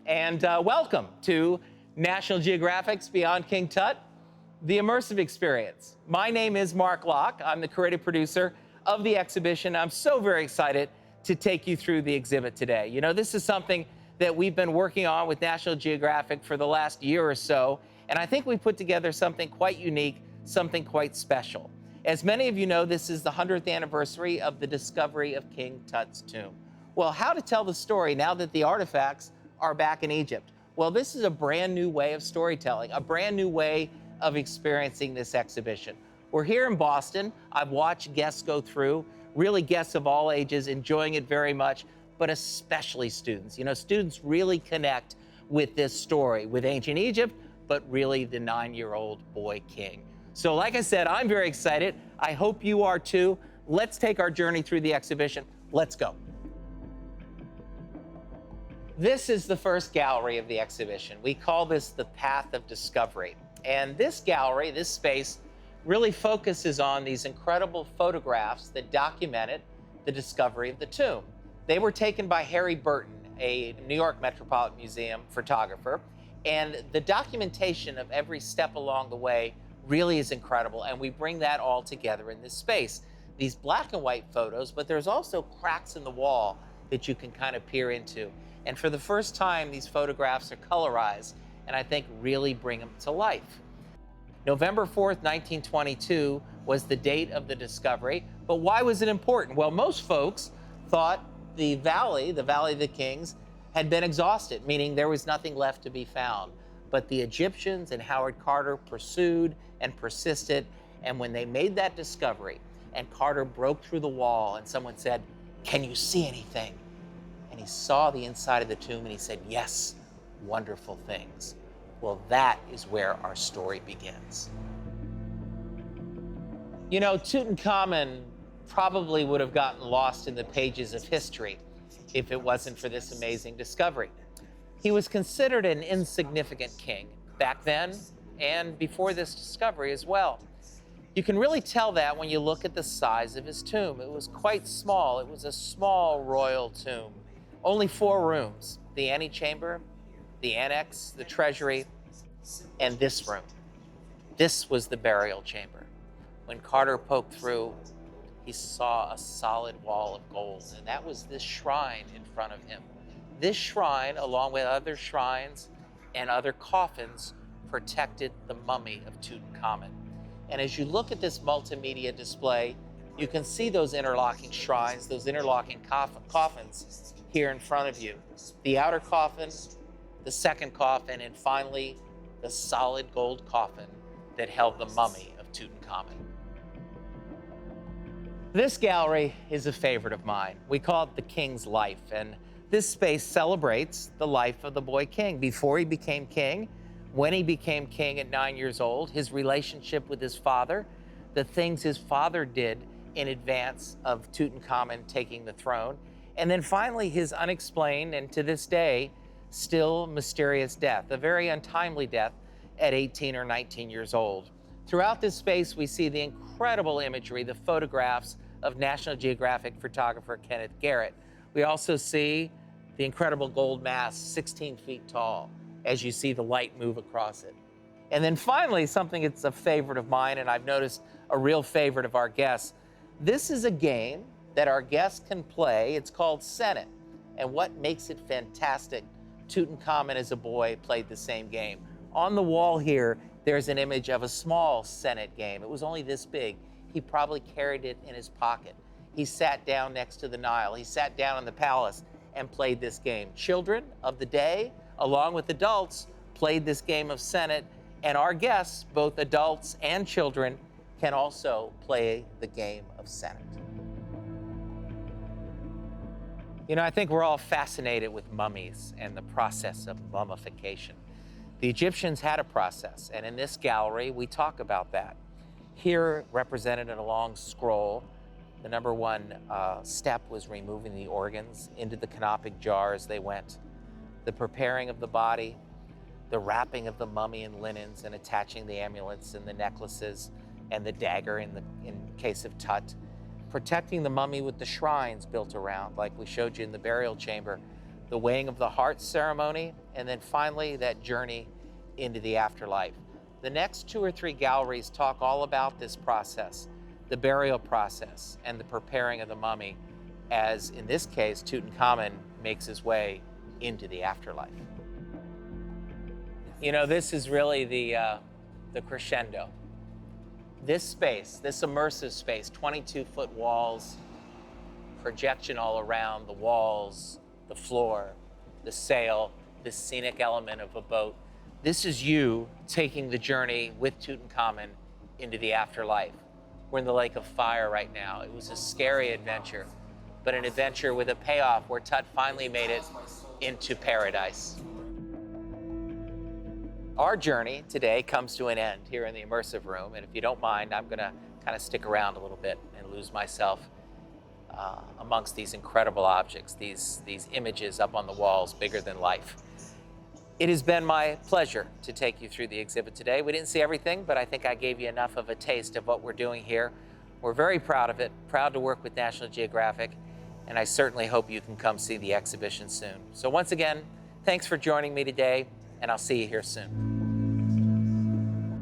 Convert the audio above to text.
and welcome to National Geographic's Beyond King Tut, the immersive experience. My name is Mark Lach. I'm the creative producer of the exhibition. I'm so very excited to take you through the exhibit today. You know, this is something that we've been working on with National Geographic for the last year or so, and I think we put together something quite unique, something quite special. As many of you know, this is the 100th anniversary of the discovery of King Tut's tomb. Well, how to tell the story now that the artifacts are back in Egypt? Well, this is a brand new way of storytelling, a brand new way of experiencing this exhibition. We're here in Boston. I've watched guests go through, really guests of all ages, enjoying it very much, but especially students. You know, students really connect with this story, with ancient Egypt, but really the 9-year-old boy king. So like I said, I'm very excited. I hope you are too. Let's take our journey through the exhibition. Let's go. This is the first gallery of the exhibition. We call this the Path of Discovery. And this gallery, this space, really focuses on these incredible photographs that documented the discovery of the tomb. They were taken by Harry Burton, a New York Metropolitan Museum photographer. And the documentation of every step along the way really is incredible, and we bring that all together in this space. These black and white photos, but there's also cracks in the wall that you can kind of peer into. And for the first time, these photographs are colorized, and I think really bring them to life. November 4th, 1922 was the date of the discovery, but why was it important? Well, most folks thought the valley of the Kings, had been exhausted, meaning there was nothing left to be found. But the Egyptians and Howard Carter pursued and persisted, and when they made that discovery, and Carter broke through the wall, and someone said, "Can you see anything?" And he saw the inside of the tomb, and he said, "Yes, wonderful things." Well, that is where our story begins. You know, Tutankhamun probably would have gotten lost in the pages of history if it wasn't for this amazing discovery. He was considered an insignificant king back then and before this discovery as well. You can really tell that when you look at the size of his tomb. It was quite small. It was a small royal tomb. Only 4 rooms: the antechamber, the annex, the treasury, and this room. This was the burial chamber. When Carter poked through, he saw a solid wall of gold, and that was this shrine in front of him. This shrine, along with other shrines and other coffins, protected the mummy of Tutankhamun. And as you look at this multimedia display, you can see those interlocking shrines, those interlocking coffins here in front of you. The outer coffin, the second coffin, and finally, the solid gold coffin that held the mummy of Tutankhamun. This gallery is a favorite of mine. We call it the King's Life, and this space celebrates the life of the boy king. Before he became king, when he became king at 9 years old, his relationship with his father, the things his father did in advance of Tutankhamun taking the throne, and then finally his unexplained and to this day still mysterious death, a very untimely death at 18 or 19 years old. Throughout this space, we see the incredible imagery, the photographs of National Geographic photographer Kenneth Garrett. We also see the incredible gold mask, 16 feet tall, as you see the light move across it. And then finally, something that's a favorite of mine, and I've noticed a real favorite of our guests. This is a game that our guests can play. It's called Senate. And what makes it fantastic, Tutankhamun as a boy played the same game. On the wall here, there's an image of a small Senate game. It was only this big. He probably carried it in his pocket. He sat down next to the Nile. He sat down in the palace and played this game. Children of the day, along with adults, played this game of Senate, and our guests, both adults and children, can also play the game of Senate. You know, I think we're all fascinated with mummies and the process of mummification. The Egyptians had a process, and in this gallery, we talk about that. Here, represented in a long scroll, the number one step was removing the organs into the canopic jars they went. The preparing of the body, the wrapping of the mummy in linens and attaching the amulets and the necklaces and the dagger in case of Tut. Protecting the mummy with the shrines built around, like we showed you in the burial chamber. the weighing of the heart ceremony, and then finally that journey into the afterlife. The next 2 or 3 galleries talk all about this process, the burial process and the preparing of the mummy, as in this case, Tutankhamun makes his way into the afterlife. You know, this is really the crescendo. This space, this immersive space, 22-foot walls, projection all around the walls, the floor, the sail, this scenic element of a boat. This is you taking the journey with Tutankhamun into the afterlife. We're in the Lake of Fire right now. It was a scary adventure, but an adventure with a payoff where Tut finally made it into paradise. Our journey today comes to an end here in the immersive room, and if you don't mind, I'm gonna kind of stick around a little bit and lose myself amongst these incredible objects, these images up on the walls, bigger than life. It has been my pleasure to take you through the exhibit today. We didn't see everything, but I think I gave you enough of a taste of what we're doing here. We're very proud of it, proud to work with National Geographic, and I certainly hope you can come see the exhibition soon. So once again, thanks for joining me today, and I'll see you here soon.